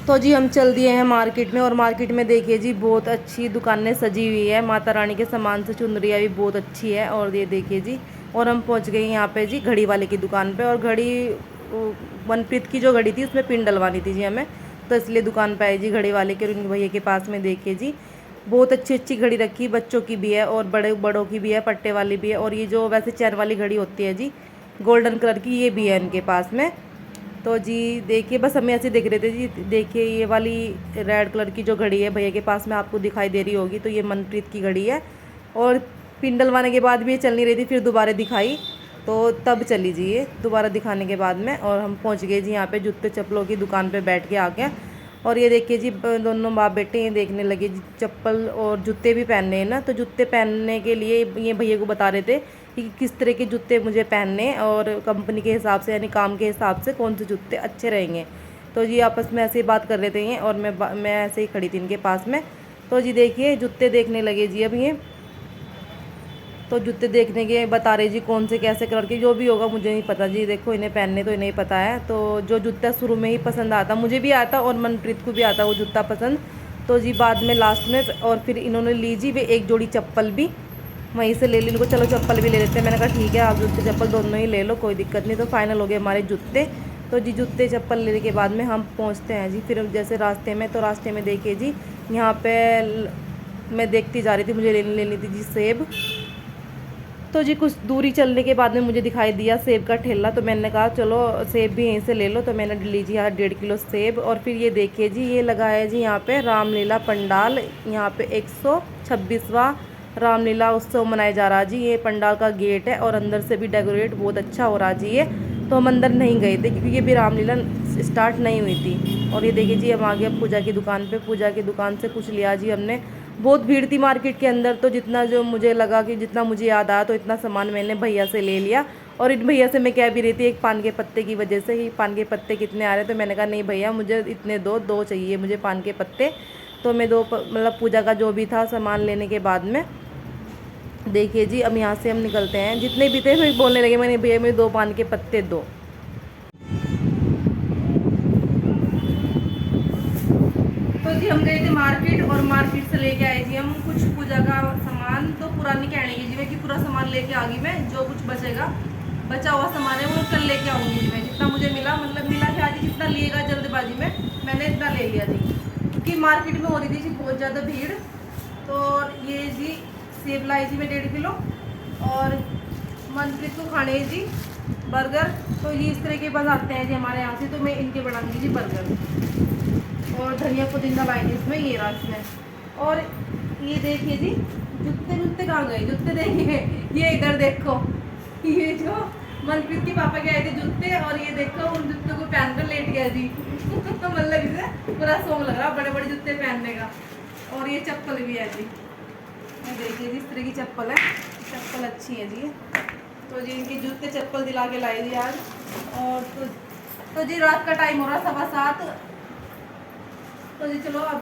तो जी हम चल दिए हैं मार्केट में, और मार्केट में देखिए जी बहुत अच्छी दुकानें सजी हुई है, माता रानी के सामान से चुनरिया भी बहुत अच्छी है। और ये देखिए जी, और हम पहुंच गए यहाँ पे जी घड़ी वाले की दुकान पे। और घड़ी मनप्रीत की जो घड़ी थी उसमें पिन डलवानी थी जी हमें, तो इसलिए दुकान पे आए जी घड़ी वाले के। और उनके भैया के पास में देखिए जी बहुत अच्छी अच्छी घड़ी रखी, बच्चों की भी है और बड़े बड़ों की भी है, पट्टे वाली भी है। और ये जो वैसे चैन वाली घड़ी होती है जी गोल्डन कलर की, ये भी है इनके पास में। तो जी देखिए, बस हमें ऐसे देख रहे थे जी। देखिए ये वाली रेड कलर की जो घड़ी है भैया के पास में, आपको दिखाई दे रही होगी, तो ये मनप्रीत की घड़ी है। और पिन डलवाने के बाद भी ये चल नहीं रही थी, फिर दोबारा दिखाई तो तब चली जी ये दोबारा दिखाने के बाद में। और हम पहुंच गए जी यहाँ पे जूते चप्पलों की दुकान पे बैठ के आके। और ये देखिए जी दोनों बाप बेटे ये देखने लगे जी चप्पल और जूते भी पहनने हैं ना। तो जूते पहनने के लिए ये भैया को बता रहे थे कि किस तरह के जूते मुझे पहनने, और कंपनी के हिसाब से यानी काम के हिसाब से कौन से जूते अच्छे रहेंगे। तो जी आपस में ऐसे ही बात कर रहे थे ये, और मैं ऐसे ही खड़ी थी इनके पास में। तो जी देखिए जूते देखने लगे जी अब ये। तो जूते देखने के बता रहे जी कौन से कैसे कलर के, जो भी होगा मुझे नहीं पता जी। देखो इन्हें पहनने तो इन्हें ही पता है। तो जो जूता शुरू में ही पसंद आता, मुझे भी आता और मनप्रीत को भी आता वो जूता पसंद। तो जी बाद में लास्ट में और फिर इन्होंने ली जी वे एक जोड़ी चप्पल भी वहीं से ले ली। इनको चलो चप्पल भी ले लेते हैं। मैंने कहा ठीक है आप जूते चप्पल दोनों ही ले लो, कोई दिक्कत नहीं। तो फाइनल हो गए हमारे जूते। तो जी जूते चप्पल लेने के बाद में हम पहुंचते हैं जी फिर जैसे रास्ते में। तो रास्ते में देखिए जी यहाँ पे मैं देखती जा रही थी, मुझे लेनी थी जी सेब। तो जी कुछ दूरी चलने के बाद में मुझे दिखाई दिया सेब का ठेला, तो मैंने कहा चलो सेब भी यहीं से ले लो। तो मैंने लीजिए यहाँ 1.5 किलो सेब। और फिर ये देखिए जी ये लगा है जी यहाँ पे रामलीला पंडाल। यहाँ पे 126वां रामलीला उत्सव मनाया जा रहा है जी। ये पंडाल का गेट है और अंदर से भी डेकोरेट बहुत अच्छा हो रहा जी ये। तो हम अंदर नहीं गए थे क्योंकि ये भी रामलीला स्टार्ट नहीं हुई थी। और ये देखिए जी हम आ गए पूजा की दुकान पे। पूजा की दुकान से कुछ लिया जी हमने। बहुत भीड़ थी मार्केट के अंदर, तो जितना जो मुझे लगा कि जितना मुझे याद आया तो इतना सामान मैंने भैया से ले लिया। और इन भैया से मैं कह भी रही थी एक पान के पत्ते की वजह से कि पान के पत्ते कितने आ रहे, तो मैंने कहा नहीं भैया मुझे इतने दो चाहिए मुझे पान के पत्ते। तो मैं मतलब पूजा का जो भी था सामान लेने के बाद में देखिए जी अब यहाँ से हम निकलते हैं। जितने भी थे फिर बोलने लगे मैंने भैया मुझे 2 पान के पत्ते दो। तो जी हम गए थे मार्केट, और मार्केट से लेके आए जी हम कुछ पूजा का सामान। तो पुरानी कहने की जी मैं कि पूरा सामान लेके आ गई मैं, जो कुछ बचा हुआ सामान है वो कल लेके आऊँगी जी मैं। जितना मुझे मिला मतलब मिला क्या जी, जितना लिएगा जल्दबाजी में मैंने इतना ले लिया जी, क्योंकि मार्केट में हो रही थी जी बहुत ज़्यादा भीड़। तो ये जी सेब लाई जी मैं 1.5 किलो, और मनप्रीत को खाने हैं जी बर्गर। तो ये इस तरह के बनाते हैं जी हमारे यहाँ से, तो मैं इनके बनाऊँगी जी बर्गर। और धनिया पुदीना लाएंगे इसमें, ये रहा इसमें। और ये देखिए जी जूते कहाँ गए, जूते देखिए ये इधर देखो, ये जो मनप्रीत के पापा के आए थे जूते, और ये देखो उन जूतों को पहनकर लेट गया जी तो मतलब इसे पूरा शौक लग रहा बड़े बड़े जूते पहनने का। और ये चप्पल भी है जी, ये देखिए जी इस तरह की चप्पल है, चप्पल अच्छी है जी। तो जी इनके जूते चप्पल दिला के लाए जी आज। और तो जी रात का टाइम हो रहा 7:15। तो जी चलो अब